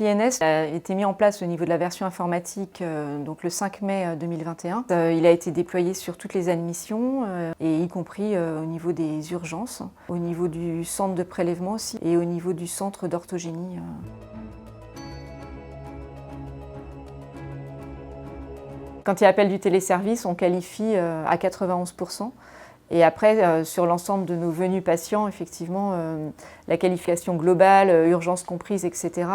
L'INS a été mis en place au niveau de la version informatique donc le 5 mai 2021. Il a été déployé sur toutes les admissions, et y compris au niveau des urgences, au niveau du centre de prélèvement aussi, et au niveau du centre d'orthogénie. Quand il y a appel du téléservice, on qualifie à 91%. Et après, sur l'ensemble de nos venus patients, effectivement, la qualification globale, urgence comprise, etc.,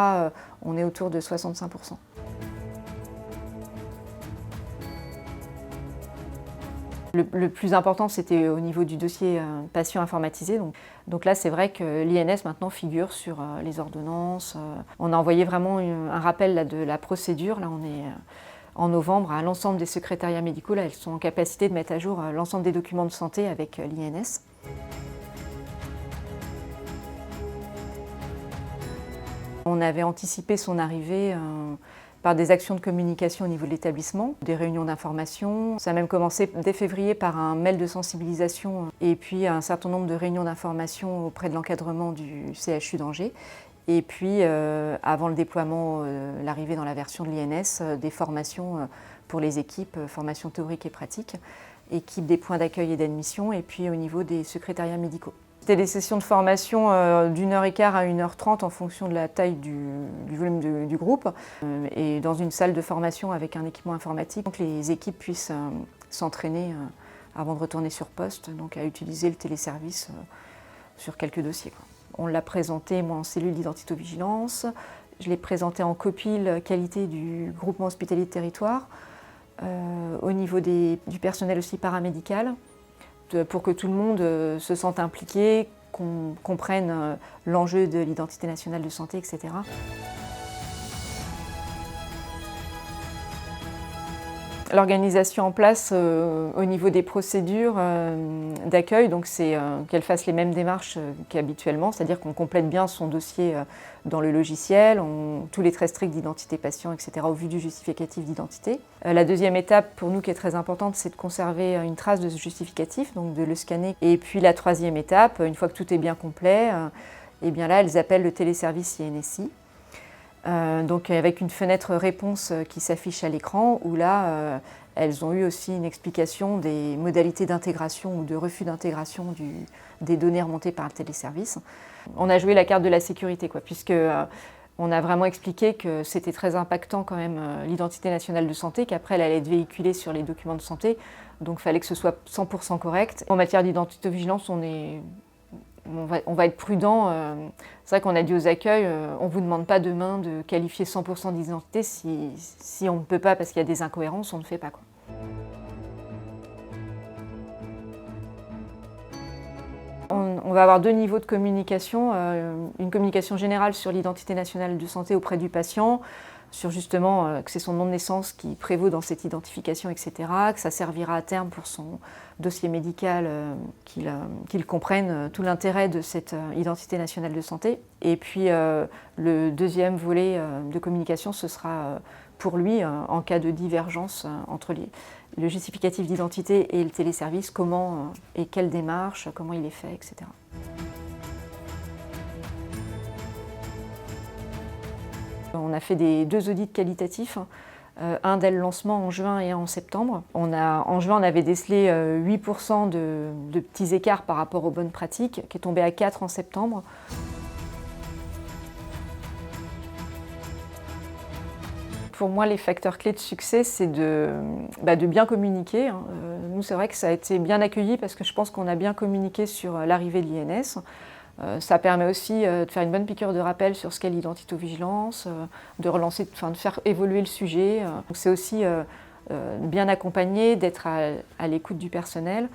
on est autour de 65%. Le plus important, c'était au niveau du dossier patient informatisé. Donc là, c'est vrai que l'INS maintenant figure sur les ordonnances. On a envoyé vraiment un rappel là, de la procédure. Là, on est en novembre à l'ensemble des secrétariats médicaux. Là, elles sont en capacité de mettre à jour l'ensemble des documents de santé avec l'INS. On avait anticipé son arrivée par des actions de communication au niveau de l'établissement, des réunions d'information. Ça a même commencé dès février par un mail de sensibilisation et puis un certain nombre de réunions d'information auprès de l'encadrement du CHU d'Angers. Et puis, avant le déploiement, l'arrivée dans la version de l'INS, des formations pour les équipes, formations théoriques et pratiques, équipe des points d'accueil et d'admission, et puis au niveau des secrétariats médicaux. C'était des sessions de formation d'1h15 à 1h30 en fonction de la taille du volume du groupe, et dans une salle de formation avec un équipement informatique, pour que les équipes puissent s'entraîner avant de retourner sur poste, donc à utiliser le téléservice sur quelques dossiers. On l'a présenté, moi, en cellule d'identito-vigilance. Je l'ai présenté en copile qualité du groupement hospitalier de territoire, au niveau du personnel aussi paramédical, pour que tout le monde se sente impliqué, qu'on comprenne l'enjeu de l'identité nationale de santé, etc. L'organisation en place au niveau des procédures d'accueil, donc c'est qu'elle fasse les mêmes démarches qu'habituellement, c'est-à-dire qu'on complète bien son dossier dans le logiciel, tous les traits stricts d'identité patient, etc., au vu du justificatif d'identité. La deuxième étape pour nous qui est très importante, c'est de conserver une trace de ce justificatif, donc de le scanner. Et puis la troisième étape, une fois que tout est bien complet, et bien là, elles appellent le téléservice INSI. Donc avec une fenêtre réponse qui s'affiche à l'écran, où là, elles ont eu aussi une explication des modalités d'intégration ou de refus d'intégration des données remontées par le téléservice. On a joué la carte de la sécurité, puisque on a vraiment expliqué que c'était très impactant quand même l'identité nationale de santé, qu'après elle allait être véhiculée sur les documents de santé, donc il fallait que ce soit 100% correct. En matière d'identité-vigilance, on va être prudent. C'est vrai qu'on a dit aux accueils, on ne vous demande pas demain de qualifier 100% d'identité. Si on ne peut pas parce qu'il y a des incohérences, on ne fait pas. On va avoir deux niveaux de communication. Une communication générale sur l'identité nationale de santé auprès du patient, sur justement que c'est son nom de naissance qui prévaut dans cette identification, etc., que ça servira à terme pour son dossier médical, qu'il comprenne tout l'intérêt de cette identité nationale de santé. Et puis le deuxième volet de communication, ce sera pour lui, en cas de divergence entre le justificatif d'identité et le téléservice, comment et quelle démarche, comment il est fait, etc. On a fait deux audits qualitatifs, un dès le lancement en juin et un en septembre. En juin, on avait décelé 8% de petits écarts par rapport aux bonnes pratiques, qui est tombé à 4 en septembre. Pour moi, les facteurs clés de succès, c'est de bien communiquer. Nous, c'est vrai que ça a été bien accueilli parce que je pense qu'on a bien communiqué sur l'arrivée de l'INS. Ça permet aussi de faire une bonne piqûre de rappel sur ce qu'est l'identito-vigilance, de faire évoluer le sujet. C'est aussi bien accompagné, d'être à l'écoute du personnel.